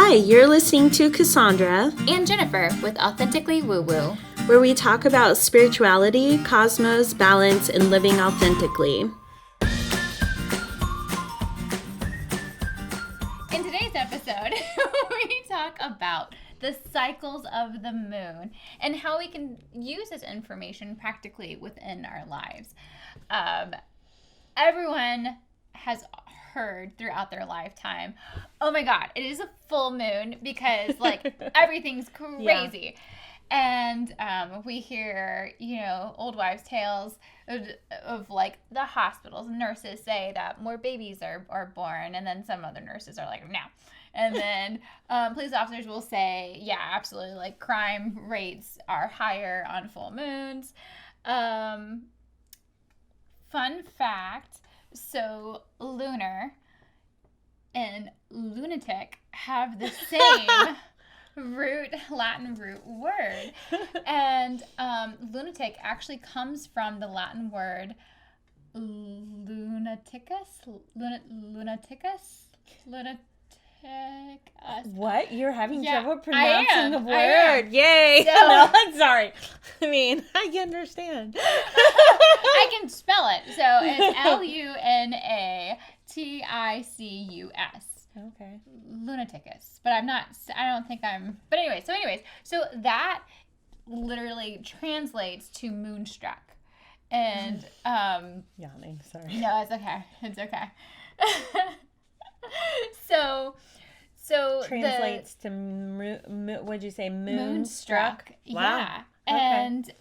Hi, you're listening to Cassandra and Jennifer with Authentically Woo Woo, where we talk about spirituality, cosmos, balance, and living authentically. In today's episode, we talk about the cycles of the moon and how we can use this information practically within our lives. Everyone has heard throughout their lifetime, oh my God, it is a full moon because everything's crazy. Yeah. And we hear, old wives' tales of the hospitals. Nurses say that more babies are born, and then some other nurses are like, no. And then police officers will say, yeah, absolutely, crime rates are higher on full moons. Fun fact, so lunar and lunatic have the same Latin root word. And lunatic actually comes from the Latin word lunaticus. What? You're having trouble pronouncing the word? I am. Yay! So, no, I'm sorry. I mean, I understand. I can spell it. So it's Lunaticus. Okay. Lunaticus. But anyways, so that literally translates to moonstruck. And yawning, sorry. No, it's okay. So translates to what'd you say? Moonstruck. Wow. Yeah. Okay. And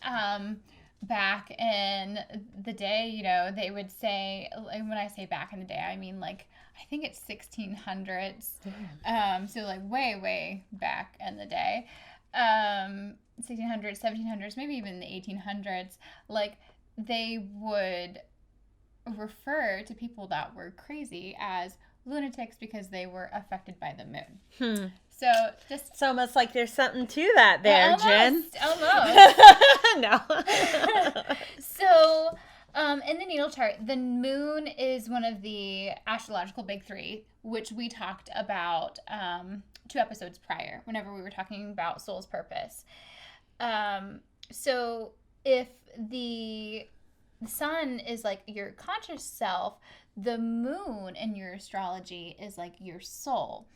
back in the day, they would say, when I say back in the day, I mean I think it's 1600s. So way back in the day. 1600s, 1700s, maybe even the 1800s, they would refer to people that were crazy as lunatics because they were affected by the moon. So it's almost like there's something to that there, Jen. Almost. No. So, in the natal chart, the moon is one of the astrological big three, which we talked about 2 episodes prior, whenever we were talking about soul's purpose. So if the sun is your conscious self, the moon in your astrology is your soul.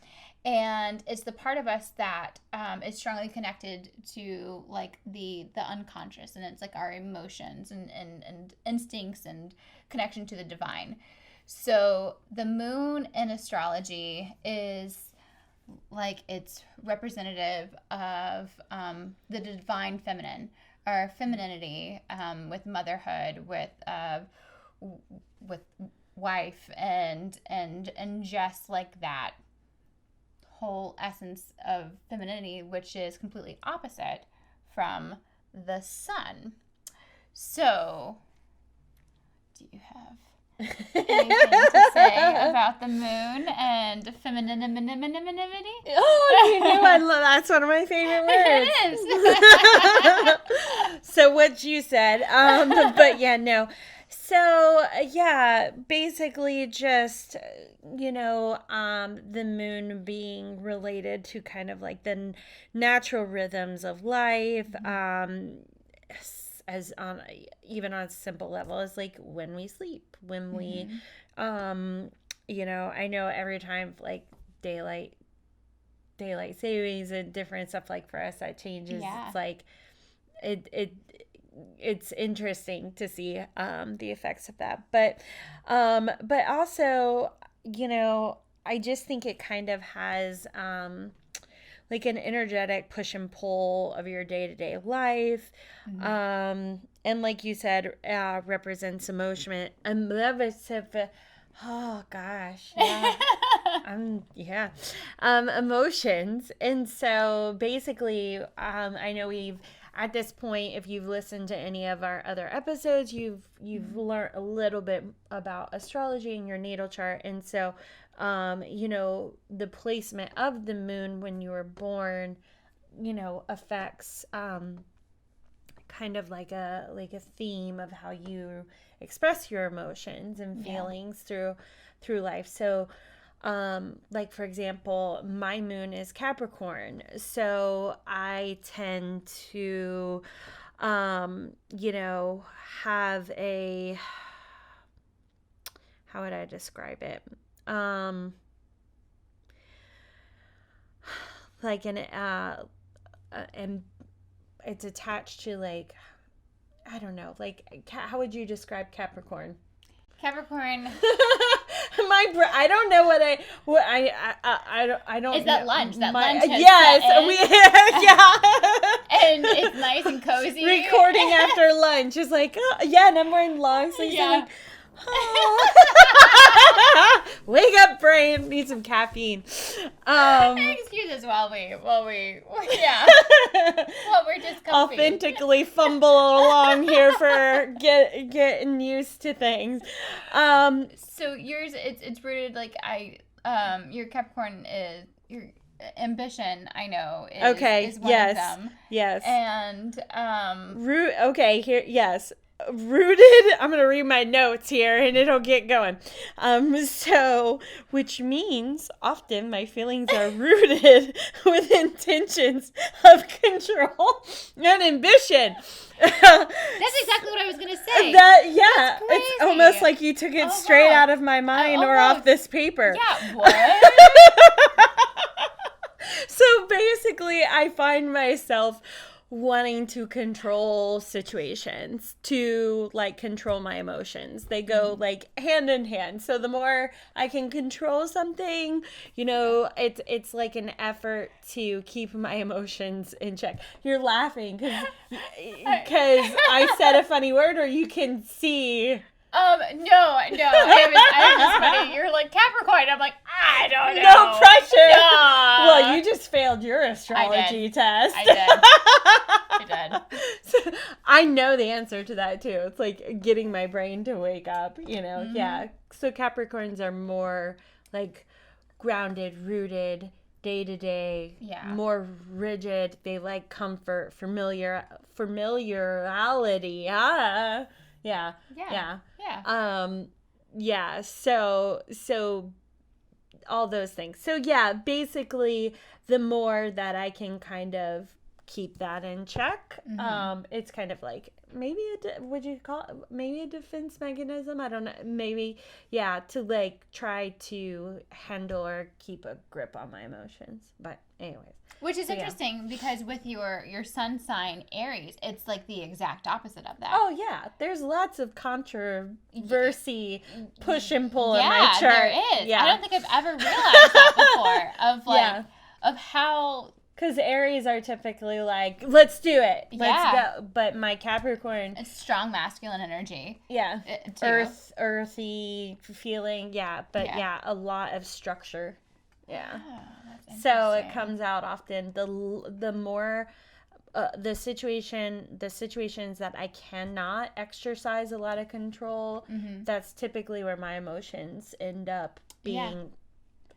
And it's the part of us that is strongly connected to the unconscious, and it's our emotions and instincts and connection to the divine. So the moon in astrology is it's representative of the divine feminine, or femininity, with motherhood, with wife, and just that whole essence of femininity, which is completely opposite from the sun. So, do you have anything to say about the moon and femininity? Oh, you know, that's one of my favorite words. It is. So what you said, but yeah, no. So, yeah, basically just, the moon being related to kind of the natural rhythms of life, as on even on a simple level as when we sleep, when we, I know every time daylight savings and different stuff for us that changes. Yeah. It's it's interesting to see the effects of that, but also I just think it kind of has an energetic push and pull of your day-to-day life. And like you said, represents emotion. Oh gosh, yeah. Emotions. And so basically, I know at this point, if you've listened to any of our other episodes, you've learned a little bit about astrology and your natal chart. And so, the placement of the moon when you were born, affects kind of like a theme of how you express your emotions and feelings through life. So like for example, my moon is Capricorn, so I tend to, you know, have a, how would I describe it? Like and it's attached to like, I don't know, like how would you describe Capricorn? Capricorn. I don't know I don't Is that know. lunch? That lunch has Yes, set in. yeah. And it's nice and cozy. Recording after lunch is like, yeah, and I'm wearing long sleeves. Yeah. Like, wake up, brain. Need some caffeine. Excuse us while we while we're just comfy. Authentically fumble along here for getting used to things. So yours, it's rooted like your Capricorn is your ambition. I know is one of them. Yes. And Okay, here, yes. Rooted, I'm going to read my notes here and it'll get going. So, which means often my feelings are rooted with intentions of control and ambition. That's exactly what I was going to say. It's almost like you took it straight out of my mind or off this paper. Yeah, what? So basically, I find myself wanting to control situations, to like control my emotions. They go like hand in hand. So the more I can control something, you know, it's like an effort to keep my emotions in check. You're laughing because I said a funny word, or you can see. No, it was funny. You're like Capricorn. I'm like, I don't know. No pressure. No. Well, you just failed your astrology test. I did. So, I know the answer to that too. It's like getting my brain to wake up, you know. Mm-hmm. Yeah. So Capricorns are more like grounded, rooted, day to day, more rigid. They like comfort, familiarity. Yeah. So all those things. So yeah, basically the more that I can kind of keep that in check, it's kind of like maybe would you call it maybe a defense mechanism? I don't know. Maybe, to like try to handle or keep a grip on my emotions. But anyways. Which is interesting because with your sun sign Aries, it's like the exact opposite of that. Oh yeah, there's lots of controversy, push and pull in my chart. There is. Yeah, I don't think I've ever realized that before. Of like of how. Because Aries are typically like, let's do it. Let's go. But my Capricorn. It's strong masculine energy. Yeah. Earthy feeling. Yeah. But a lot of structure. Yeah. Oh, so it comes out often. The more the situations that I cannot exercise a lot of control, that's typically where my emotions end up being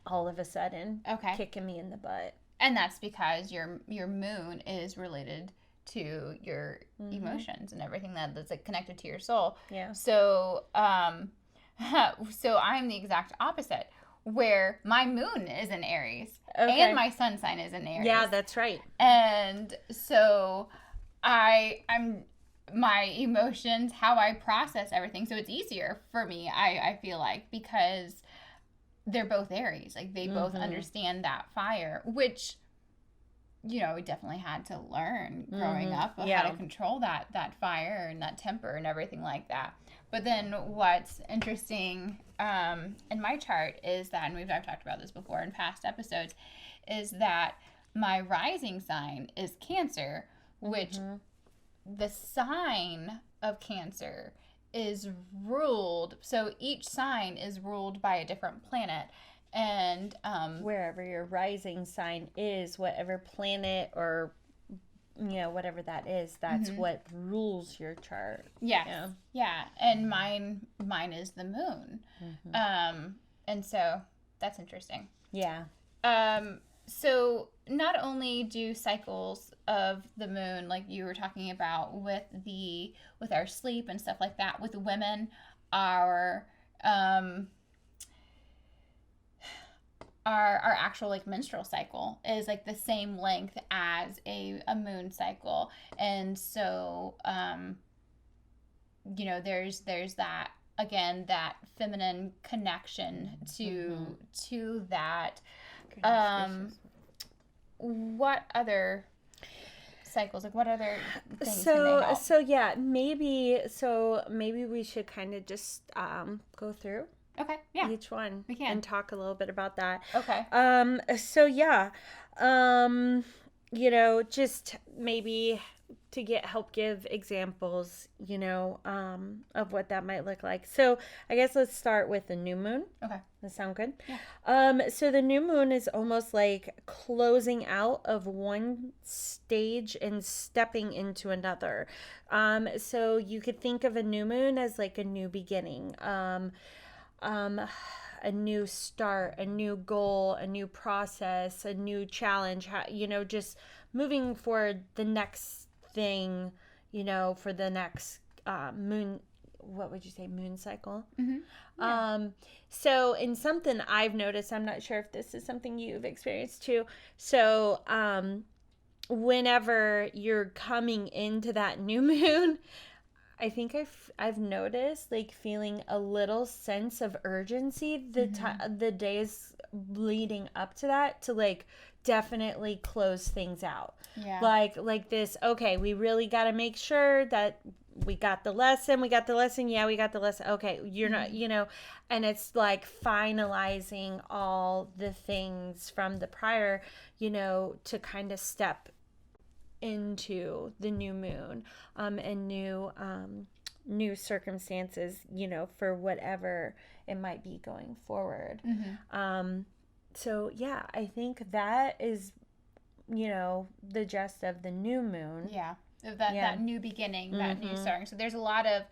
all of a sudden kicking me in the butt. And that's because your moon is related to your emotions and everything that's like connected to your soul. Yeah. So so I'm the exact opposite, where my moon is in Aries and my sun sign is in Aries. Yeah, that's right. And so I'm my emotions, how I process everything. So it's easier for me, I feel like, because they're both Aries. Like, they both understand that fire, which, you know, we definitely had to learn growing up of how to control that fire and that temper and everything like that. But then what's interesting in my chart is that, and I've talked about this before in past episodes, is that my rising sign is Cancer, which the sign of Cancer is ruled, so each sign is ruled by a different planet, and wherever your rising sign is, whatever planet or whatever that is, that's what rules your chart. Yeah, and mine is the moon, and so that's interesting. So not only do cycles of the moon, like you were talking about with our sleep and stuff like that, with women, our our actual like menstrual cycle is like the same length as a moon cycle. And so you know, there's that, again, that feminine connection to that. What other cycles, like what other things can they help? Maybe we should kind of just go through Okay, yeah, each one we can. and talk a little bit about that. Okay. You know, just maybe to help give examples, you know, of what that might look like. So I guess let's start with the new moon. Okay. That sound good? Yeah. So the new moon is almost like closing out of one stage and stepping into another. So you could think of a new moon as like a new beginning. A new start, a new goal, a new process, a new challenge, you know, just moving for the next thing, you know, for the next moon, what would you say, moon cycle? Yeah. So in something I've noticed, I'm not sure if this is something you've experienced too. So whenever you're coming into that new moon, I think I've noticed like feeling a little sense of urgency the days leading up to that, to like definitely close things out. Yeah. Like this, okay, we really got to make sure that we got the lesson. Yeah, we got the lesson. Okay, you're not, you know, and it's like finalizing all the things from the prior, you know, to kind of step into the new moon and new circumstances, you know, for whatever it might be going forward. So yeah, I think that is, you know, the gist of the new moon. Yeah. That new beginning, that new starting. So there's a lot of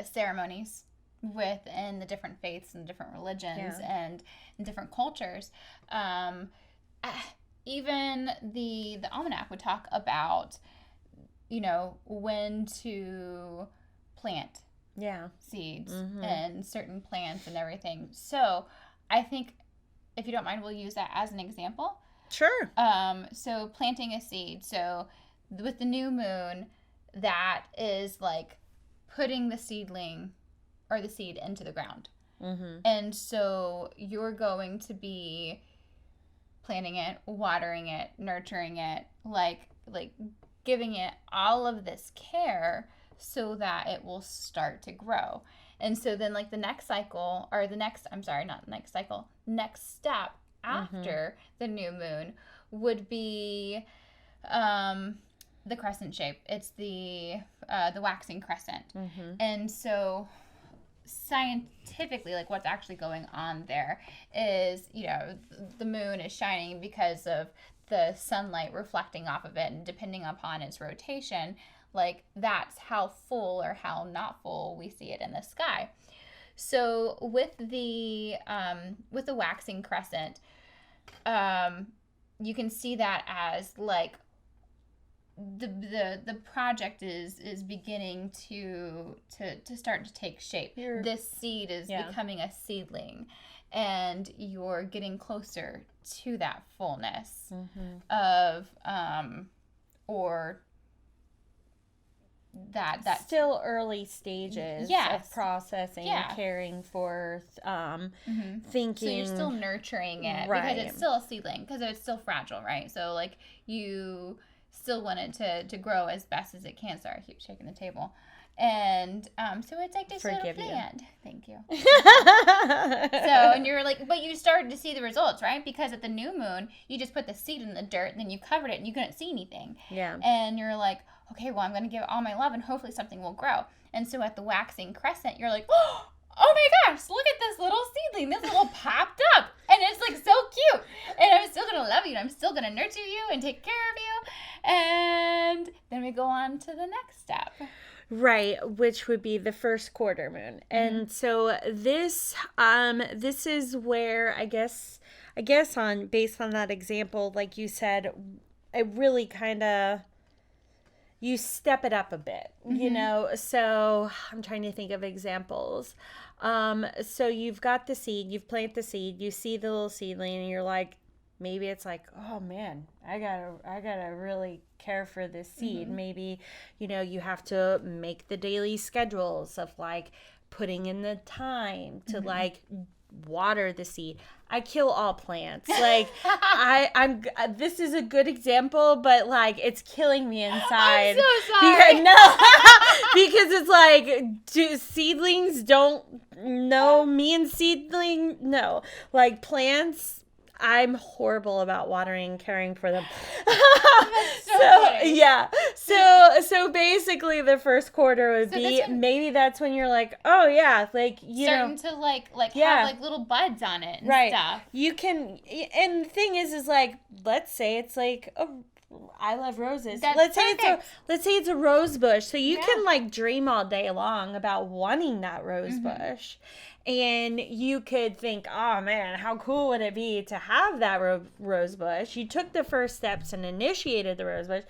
ceremonies within the different faiths and different religions and different cultures. Even the almanac would talk about, you know, when to plant seeds and certain plants and everything. So I think, if you don't mind, we'll use that as an example. Sure. So planting a seed. So with the new moon, that is like putting the seedling or the seed into the ground. And so you're going to be planting it, watering it, nurturing it, like giving it all of this care so that it will start to grow. And so then like the next cycle, or next step after the new moon would be the crescent shape. It's the waxing crescent. And so scientifically, like what's actually going on there is, you know, the moon is shining because of the sunlight reflecting off of it, and depending upon its rotation, like that's how full or how not full we see it in the sky. So with the waxing crescent, you can see that as like the project is beginning to start to take shape. This seed is becoming a seedling, and you're getting closer to that fullness of or that still early stages of processing, caring for, thinking. So you're still nurturing it because it's still a seedling, because it's still fragile, right? So like you still want it to grow as best as it can. Sorry, I keep shaking the table. And so it's like this little plant. Thank you. So, and you're like, but you started to see the results, right? Because at the new moon, you just put the seed in the dirt, and then you covered it, and you couldn't see anything. Yeah. And you're like, okay, well, I'm going to give it all my love, and hopefully something will grow. And so at the waxing crescent, you're like, oh my gosh, look at this little seedling. This little popped up, and it's like so cute. And I'm still going to love you, and I'm still going to nurture you and take care of you. And then we go on to the next step. Right, which would be the first quarter moon. And so this is where I guess based on that example, like you said, it really kind of, you step it up a bit, you know? So I'm trying to think of examples. So you've got the seed, you've planted the seed, you see the little seedling, and you're like, maybe it's like, oh man, I gotta really care for this seed. Maybe, you know, you have to make the daily schedules of like putting in the time to like water the seed. I kill all plants. Like I'm this is a good example, but like it's killing me inside. I'm so sorry. Because it's like seedlings don't know me and seedling no. Like plants, I'm horrible about watering and caring for them. Yeah. So basically the first quarter would be maybe that's when you're like, oh yeah, like you starting know, to like have like little buds on it and stuff. You can, and the thing is like, let's say it's like I love roses. Let's say it's a rose bush. So you can like dream all day long about wanting that rose bush. And you could think, oh man, how cool would it be to have that rose bush? You took the first steps and initiated the rose bush.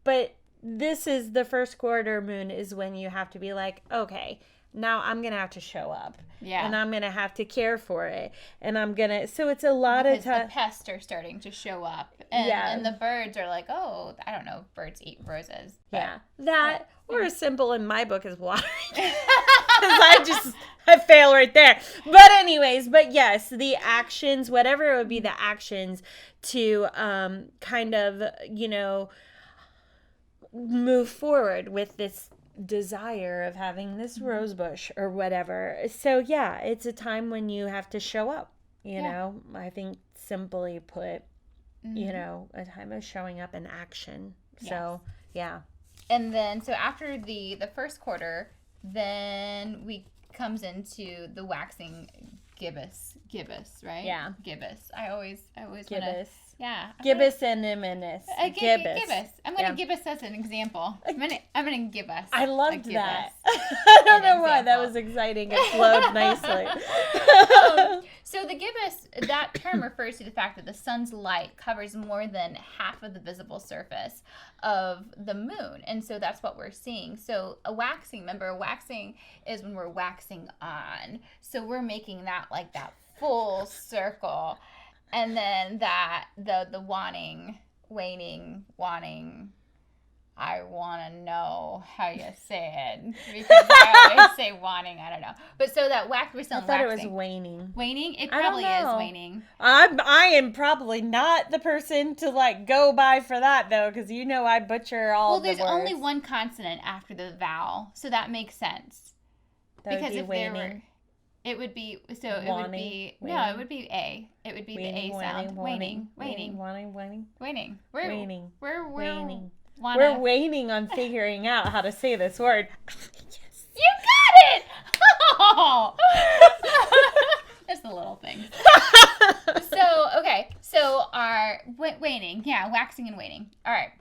But this is the first quarter moon is when you have to be like, okay, now I'm going to have to show up. Yeah. And I'm going to have to care for it. And I'm going to, so it's a lot of time. The pests are starting to show up. And the birds are like, oh, I don't know, birds eat roses. Yeah. That, or as simple in my book as watering. Because I fail right there. But anyways, but yes, the actions, whatever it would be, the actions to kind of, you know, move forward with this desire of having this rose bush or whatever. So yeah, it's a time when you have to show up, you know. I think simply put, you know, a time of showing up in action. So yeah. And then so after the first quarter, then we comes into the waxing gibbous, right? Yeah. Gibbous. I always gibbous. Yeah. Gibbous and eminence. Gibbous. I'm gonna give us as an example. I'm gonna give us. I loved that. I don't know why. That was exciting. It flowed nicely. So the gibbous, that term refers to the fact that the sun's light covers more than half of the visible surface of the moon. And so that's what we're seeing. So a waxing is when we're waxing on. So we're making that like that full circle. And then that, the wanting, I want to know how you say it. Because I always say wanting, I don't know. But so that we're still waxing. I thought it was waning. Waning? It probably is waning. I am probably not the person to like go by for that though, because you know I butcher all the words. Well, there's only one consonant after the vowel, so that makes sense. That because would be if waning. There were... It would be, so it waning, would be, waning. No, it would be A. It would be waning, the A sound. Waning. Waning. We're waning. We're waning on figuring out how to say this word. Yes. You got it! Oh! Just the little things. So our waning, waxing and waning. All right.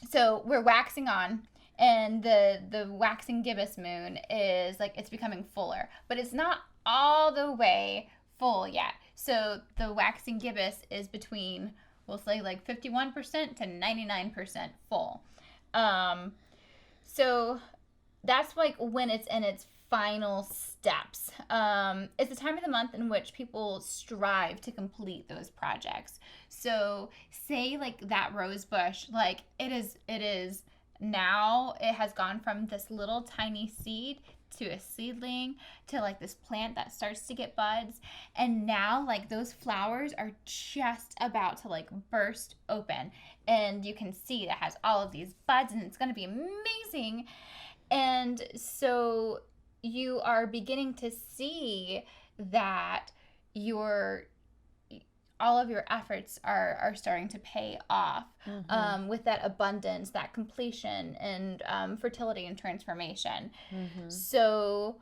So we're waxing on. And the waxing gibbous moon is like it's becoming fuller, but it's not all the way full yet. So the waxing gibbous is between, we'll say like 51% to 99% full. So that's like when it's in its final steps. It's the time of the month in which people strive to complete those projects. So say like that rose bush, like it is now it has gone from this little tiny seed to a seedling to like this plant that starts to get buds, and now like those flowers are just about to like burst open, and you can see that has all of these buds and it's going to be amazing. And so you are beginning to see that all of your efforts are starting to pay off with that abundance, that completion, and fertility and transformation. So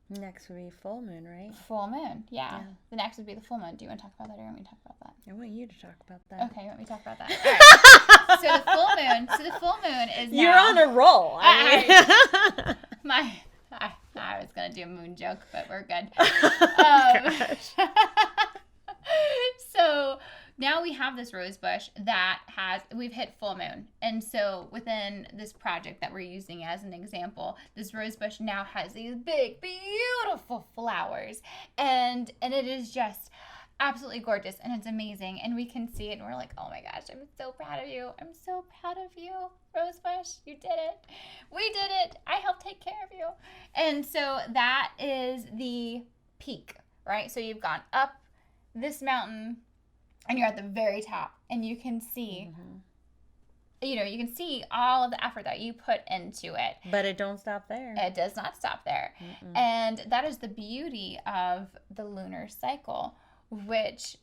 next would be full moon, right? Full moon, yeah. The next would be the full moon. Do you want to talk about that, or you want me to talk about that? I want you to talk about that. Okay, you want me to talk about that? All right. So the full moon is now... You're on a roll. I was going to do a moon joke, but we're good. So now we have this rose bush that we've hit full moon. And so within this project that we're using as an example, this rose bush now has these big, beautiful flowers. And it is just absolutely gorgeous, and it's amazing, and we can see it, and we're like, oh my gosh, I'm so proud of you. I'm so proud of you, Rosebush. You did it. We did it. I helped take care of you. And so that is the peak, right? So you've gone up this mountain, and you're at the very top, and you can see you can see all of the effort that you put into it. But it don't stop there. It does not stop there. And that is the beauty of the lunar cycle, which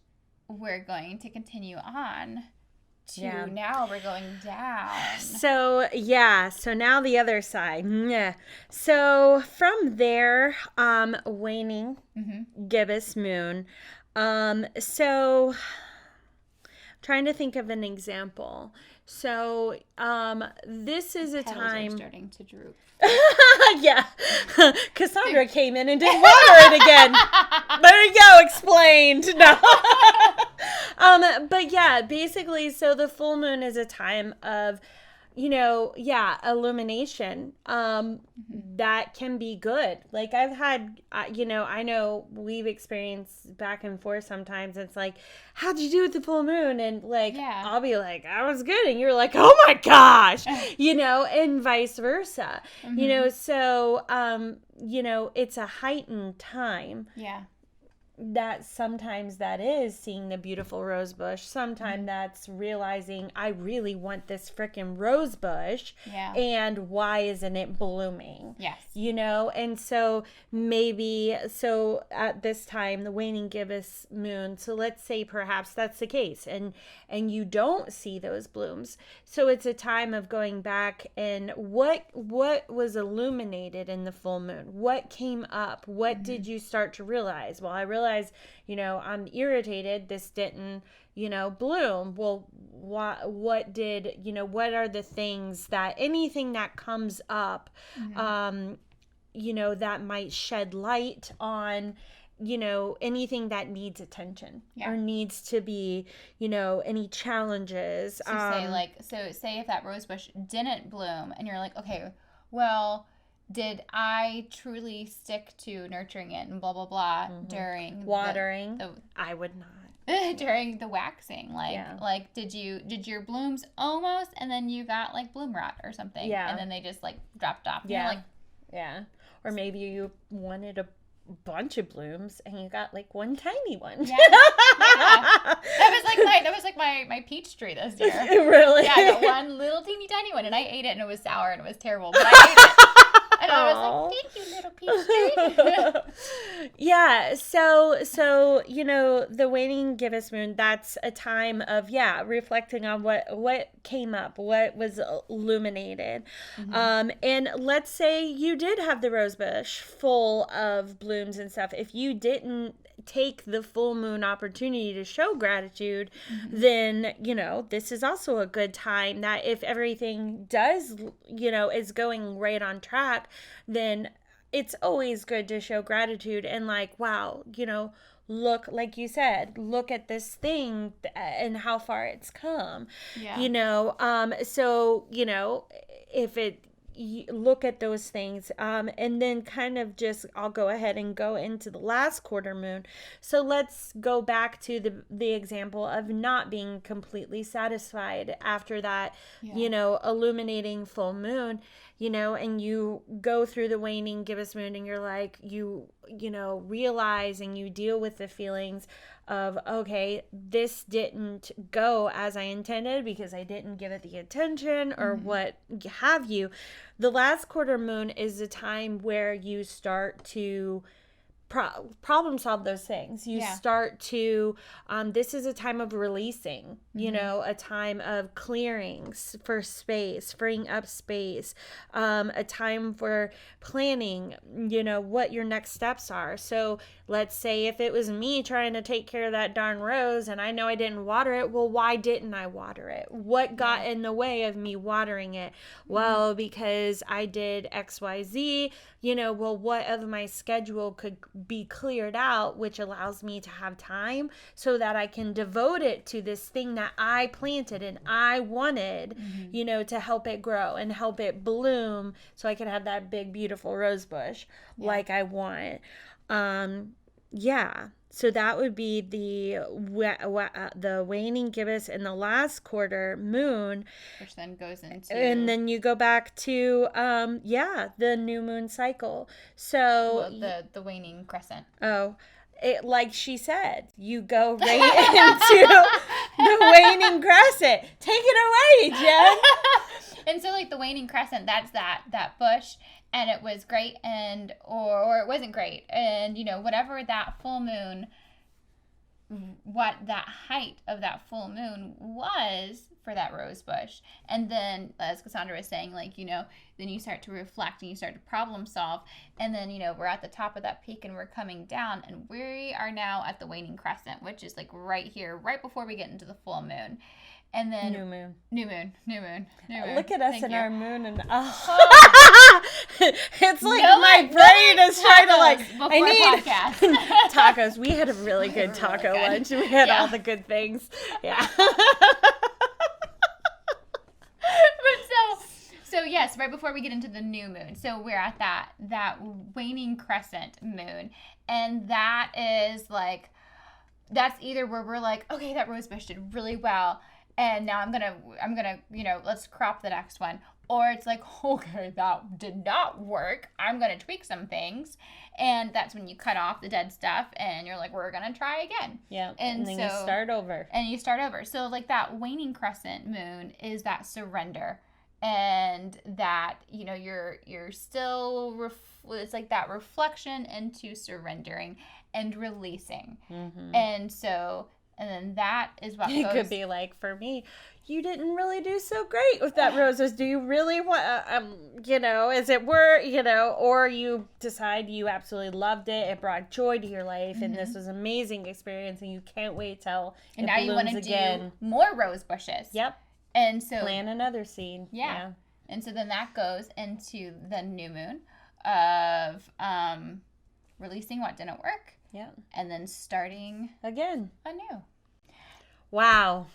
we're going to continue on to now. We're going down. So now the other side. Yeah. So from there, waning gibbous moon. So trying to think of an example. So this is a time starting to droop. Yeah. Cassandra came in and didn't water it again. There you go, explained. No. But yeah, basically, so the full moon is a time of, illumination. That can be good. Like I've had, I know we've experienced back and forth sometimes. It's like, how'd you do with the full moon? And like, I'll be like, I was good. And you're like, oh my gosh, and vice versa, so, it's a heightened time. Yeah. That sometimes that is seeing the beautiful rose bush. Sometimes that's realizing I really want this freaking rose bush. Yeah. And why isn't it blooming? Yes. And so maybe, at this time, the waning gibbous moon, so let's say perhaps that's the case and you don't see those blooms. So it's a time of going back and what was illuminated in the full moon? What came up? What did you start to realize? Well, I realized, I'm irritated. This didn't, bloom. Well, what did, what are the things anything that comes up, that might shed light on, anything that needs attention or needs to be, any challenges. So say if that rose bush didn't bloom and you're like, okay, well, did I truly stick to nurturing it and blah, blah, blah during watering? I would not. During the waxing, like did your blooms almost, and then you got like bloom rot or something, and then they just like dropped off. Or maybe you wanted a bunch of blooms and you got like one tiny one. That was like my peach tree this year. Really? Yeah, I got one little teeny tiny one, and I ate it, and it was sour and it was terrible, but I ate it. And I was like, thank you, little peach tree. Yeah, so the waning gibbous moon, that's a time of, reflecting on what came up, what was illuminated. And let's say you did have the rose bush full of blooms and stuff. If you didn't take the full moon opportunity to show gratitude, then, this is also a good time that if everything does, is going right on track, then it's always good to show gratitude and like, wow, look, like you said, look at this thing and how far it's come. So, if look at those things, and then kind of just, I'll go ahead and go into the last quarter moon. So let's go back to the example of not being completely satisfied after that, illuminating full moon, and you go through the waning gibbous moon and you're like, you realize and you deal with the feelings of, okay, this didn't go as I intended because I didn't give it the attention or what have you. The last quarter moon is a time where you start to problem solve those things. You start to, this is a time of releasing, a time of clearing for space, freeing up space, a time for planning, what your next steps are. So let's say if it was me trying to take care of that darn rose and I know I didn't water it, well, why didn't I water it? What got in the way of me watering it? Well, because I did XYZ, well, what of my schedule could be cleared out, which allows me to have time so that I can devote it to this thing that I planted and I wanted, you know, to help it grow and help it bloom so I can have that big, beautiful rose bush like I want. So that would be the waning gibbous and the last quarter moon, which then goes into, and then you go back to the new moon cycle. So the waning crescent. Like she said, you go right into the waning crescent. Take it away, Jen. And so, like, the waning crescent, that's that bush, and it was great, and or it wasn't great, and you know, whatever that full moon, what that height of that full moon was for that rose bush. And then, as Cassandra was saying, like, you know, then you start to reflect and you start to problem solve, and then, you know, we're at the top of that peak and we're coming down, and we are now at the waning crescent, which is like right here, right before we get into the full moon. And then new moon. Look at us in our moon, and it's like no, my brain is trying to like. I need tacos. We had a really good taco lunch. We had all the good things. Yeah. So yes, right before we get into the new moon, so we're at that waning crescent moon, and that is like, that's either where we're like, okay, that rose bush did really well, and now I'm gonna, you know, let's crop the next one. Or it's like, okay, that did not work. I'm gonna tweak some things, and that's when you cut off the dead stuff, and you're like, we're gonna try again. Yeah, and then you start over. So like that waning crescent moon is that surrender, and that, you know, you're still it's like that reflection into surrendering and releasing, and so. And then that is what it could be like, for me, you didn't really do so great with that roses. Do you really want, you know, is it worth, you know, or you decide you absolutely loved it. It brought joy to your life, and this was an amazing experience, and you can't wait till and it now you want to do more rose bushes. Yep. And so plant another seed. Yeah. And so then that goes into the new moon of releasing what didn't work. Yeah. And then starting again anew. Wow.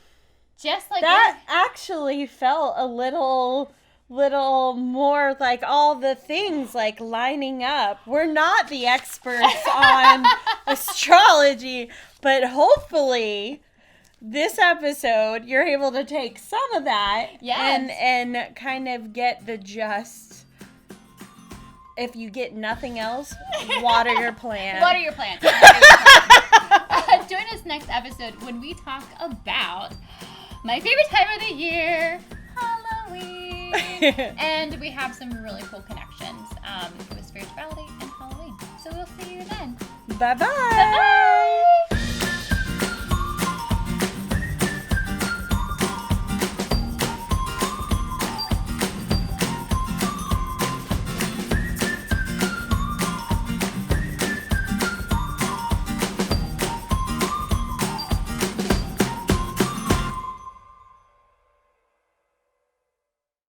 Just like that actually felt a little more like all the things like lining up. We're not the experts on astrology, but hopefully this episode you're able to take some of that and kind of get the gist. If you get nothing else, water your plant. Water your plant. Join us next episode when we talk about my favorite time of the year, Halloween. And we have some really cool connections with spirituality and Halloween. So we'll see you then. Bye-bye. Bye-bye.